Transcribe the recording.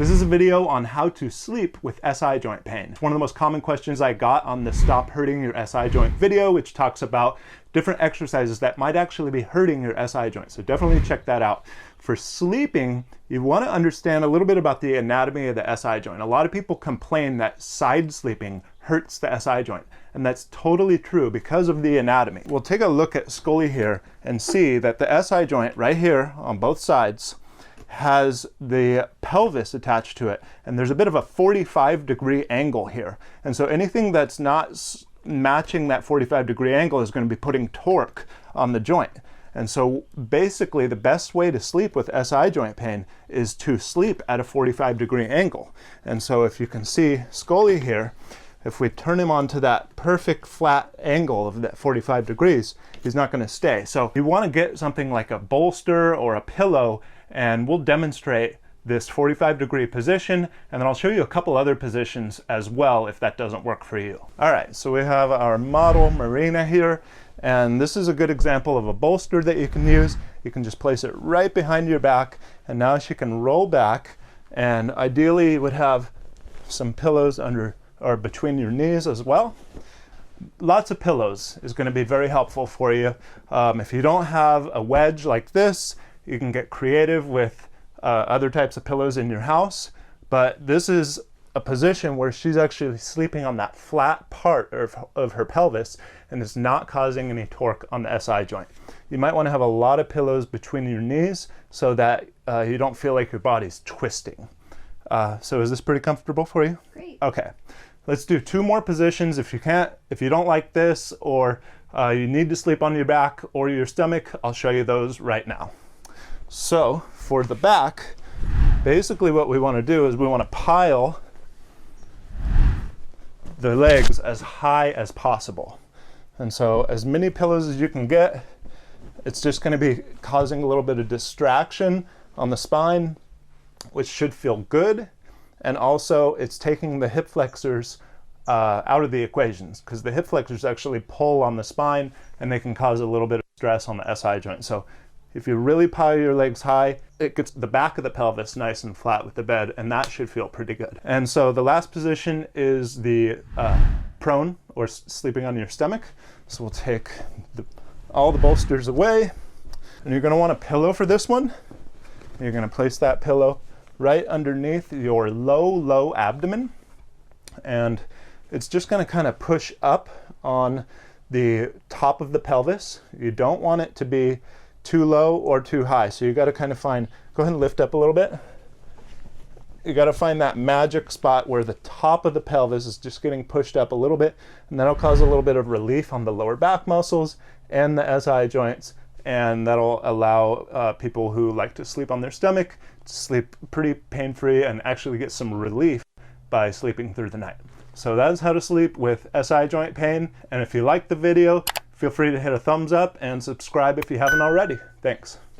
This is a video on how to sleep with SI joint pain. It's one of the most common questions I got on the Stop Hurting Your SI Joint video, which talks about different exercises that might actually be hurting your SI joint. So definitely check that out. For sleeping, you want to understand a little bit about the anatomy of the SI joint. A lot of people complain that side sleeping hurts the SI joint, and that's totally true because of the anatomy. We'll take a look at Scully here and see that the SI joint right here on both sides has the pelvis attached to it, and there's a bit of a 45-degree angle here. And so anything that's not matching that 45-degree angle is going to be putting torque on the joint. And so basically the best way to sleep with SI joint pain is to sleep at a 45-degree angle. And so if you can see Scully here, if we turn him onto that perfect flat angle of that 45 degrees, he's not going to stay. So you want to get something like a bolster or a pillow, and we'll demonstrate this 45-degree position, and then I'll show you a couple other positions as well if that doesn't work for you. All right, so we have our model Marina here, and this is a good example of a bolster that you can use. You can just place it right behind your back, and now she can roll back, and ideally you would have some pillows under or between your knees as well. Lots of pillows is going to be very helpful for you. If you don't have a wedge like this, you can get creative with other types of pillows in your house, but this is a position where she's actually sleeping on that flat part of her pelvis, and it's not causing any torque on the SI joint. You might want to have a lot of pillows between your knees so that you don't feel like your body's twisting. So is this pretty comfortable for you? Great. Okay. Let's do two more positions. If you don't like this, or you need to sleep on your back or your stomach, I'll show you those right now. So for the back, basically what we want to do is we want to pile the legs as high as possible. And so as many pillows as you can get. It's just going to be causing a little bit of distraction on the spine, which should feel good. And also it's taking the hip flexors out of the equations, because the hip flexors actually pull on the spine and they can cause a little bit of stress on the SI joint. So if you really pile your legs high, it gets the back of the pelvis nice and flat with the bed, and that should feel pretty good. And so the last position is the prone, or sleeping on your stomach. So we'll take all the bolsters away, and you're going to want a pillow for this one. You're going to place that pillow right underneath your low abdomen, and it's just going to kind of push up on the top of the pelvis. You don't want it to be too low or too high, so you got to kind of find, go ahead and lift up a little bit. You got to find that magic spot where the top of the pelvis is just getting pushed up a little bit, and that'll cause a little bit of relief on the lower back muscles and the SI joints, and that'll allow people who like to sleep on their stomach to sleep pretty pain-free and actually get some relief by sleeping through the night. So that's how to sleep with SI joint pain. And if you like the video, feel free to hit a thumbs up and subscribe if you haven't already. Thanks.